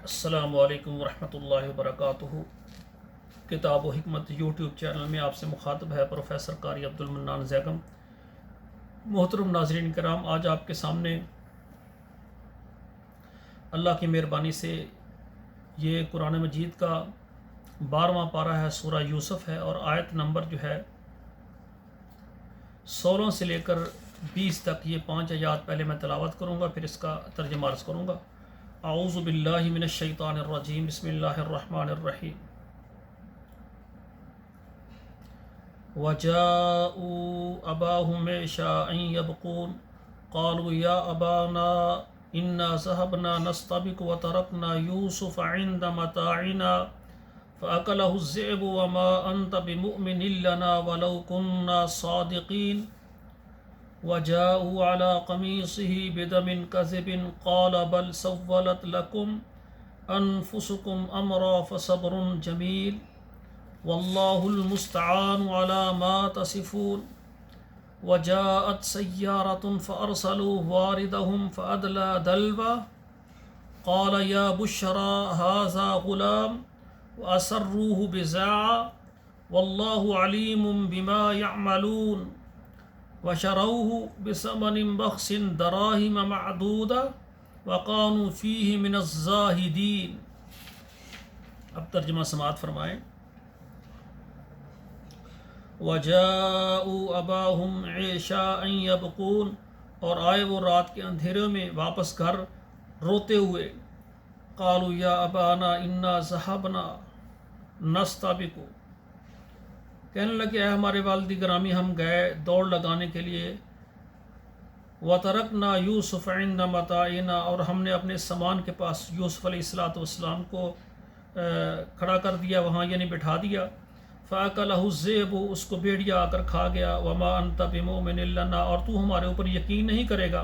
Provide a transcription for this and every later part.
अस्सलामु अलैकुम वरहमतुल्लाहि वबरकातुहू। किताब व हिकमत यूट्यूब चैनल में आपसे मुखातब है प्रोफेसर कारी अब्दुल मन्नान ज़ैगम। मोहतरम नाज़रीन कराम, आज आपके सामने अल्लाह की मेहरबानी से ये कुरान मजीद का 12वां पारा है, सूरा यूसुफ है, और आयत नंबर जो है 16 से लेकर 20 तक, ये 5 आयात पहले मैं तिलावत करूँगा, फिर इसका तर्जुमा अर्ज़ करूँगा। आऊज़ु बिल्लाहि मिनश शैतानिर रजीम, बिस्मिल्लाहिर रहमानिर रहीम। वजाऊ अबाहुम इशाअन यबकून क़ालू या अबाना इन्ना ज़हबना नस्तबिक़ु व तरकना यूसुफ़ इंद मताइना फ़अकलहु ज़ि'बु वमा अंत बिमुअ्मिनिन लना वलौ कुन्ना सादिक़ीन वजाऊ अला क़मीसिही बिदमिन कज़िबिन क़ाल बल सव्वलत लकुम अनफुसुकुम अमरा फ़सब्रुन जमील वल्लाहुल मुस्तआनु अला मा तसिफून। वजाअत सय्यारतुन फ़अरसलू वारिदहुम फ़अदला दल्वा क़ाल या बुश्रा हाज़ा ग़ुलाम वअसर्रूहु बिज़ाअ वल्लाहु अलीमुम बिमा यअमलून वशरौहु बिसमनिन बख़्सिन दराहिम मअदूदा वकानू फ़ीहि मिनज़ ज़ाहिदीन। अब तर्जुमा समाअत फरमाएँ। वजाऊ अबाहुम इशाअन यबकून, और आए वो रात के अंधेरे में वापस घर रोते हुए। क़ालू या अबाना इन्ना ज़हबना नस्तबिक़ु, कहने लगे है हमारे वालिद ग्रामी, हम गए दौड़ लगाने के लिए। व तरकना यूसुफ़ इंद मताइना, और हमने अपने सामान के पास यूसुफ़ अलैहिस्सलाम को खड़ा कर दिया, वहाँ यानी बिठा दिया। फ़अकलहु ज़ि'बु, उसको भेड़िया आकर खा गया। वमा अंत बिमुअ्मिनिन लना, और तू हमारे ऊपर यकीन नहीं करेगा।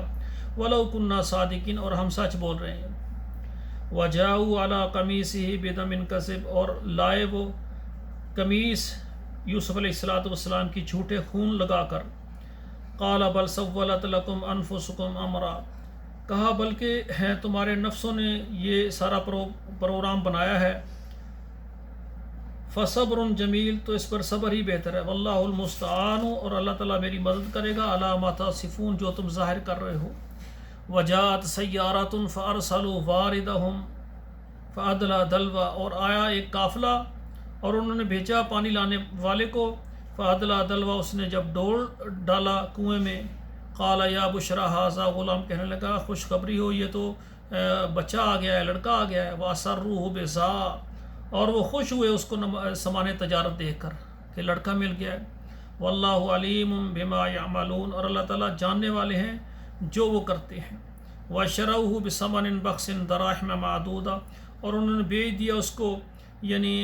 वलौ कुन्ना सादिकीन, और हम सच बोल रहे हैं। वजाऊ अला कमीसिही बिदमिन कज़िब, और लाए वो कमीस यूसुफ़ अलैहिस्सलाम की झूठे खून लगाकर। क़ाल बल सव्वलत लकुम अनफुसुकुम अमरा, कहा बल्कि हैं तुम्हारे नफ्सों ने ये सारा प्रोग्राम बनाया है। फ़सब्रुन जमील, तो इस पर सब्र ही बेहतर है। वल्लाहुल मुस्तआनु, और अल्लाह ताला मेरी मदद करेगा। अला मा तसिफून, जो तुम ज़ाहिर कर रहे हो। वजाअत सय्यारतुन फ़अरसलू वारिदहुम फ़अदला दल्वा, और आया एक काफ़िला और उन्होंने भेजा पानी लाने वाले को। फ़अदला दल्वा, उसने जब डोल डाला कुएं में। क़ाल या बुश्रा हाज़ा ग़ुलाम, कहने लगा खुशखबरी हो, ये तो बच्चा आ गया है, लड़का आ गया है। वअसर्रूहु बिज़ाअ, और वो खुश हुए उसको सामान तजारत देख कर कि लड़का मिल गया है। वल्लाहु अलीमुम बिमा यअमलून, और अल्लाह ताला जानने वाले हैं जो वो करते हैं। वशरौहु बिसमनिन बख़्सिन दराहिम मअदूदा, और उन्होंने बेच दिया उसको यानी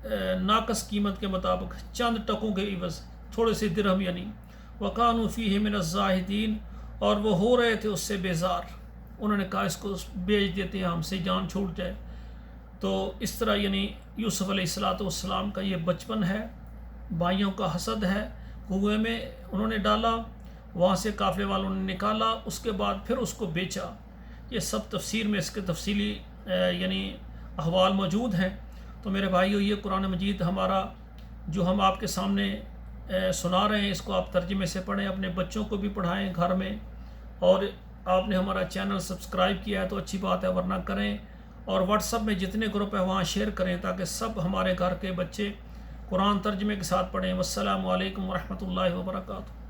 नाकस कीमत के मुताबिक, चंद टकों के इवज़, थोड़े से दिरहम यानी। वकानू फ़ीहि मिनज़ ज़ाहिदीन, और वो हो रहे थे उससे बेजार। उन्होंने कहा इसको बेच देते हैं, हमसे जान छूट जाए। तो इस तरह यानी यूसुफ़ अलैहिस्सलाम का ये बचपन है, भाइयों का हसद है। कुएं में उन्होंने डाला, वहाँ से काफ़िले वालों ने निकाला, उसके बाद फिर उसको बेचा। ये सब तफसीर में इसके तफसीली यानी अहवाल मौजूद हैं। तो मेरे भाइयों, ये कुरान मजीद हमारा जो हम आपके सामने सुना रहे हैं, इसको आप तर्जुमे से पढ़ें, अपने बच्चों को भी पढ़ाएं घर में। और आपने हमारा चैनल सब्सक्राइब किया है तो अच्छी बात है, वरना करें। और व्हाट्सअप में जितने ग्रुप है वहाँ शेयर करें, ताकि सब हमारे घर के बच्चे कुरान तर्जुमे के साथ पढ़ें। वस्सलामु अलैकुम वरहमतुल्लाहि वबरकातुहू।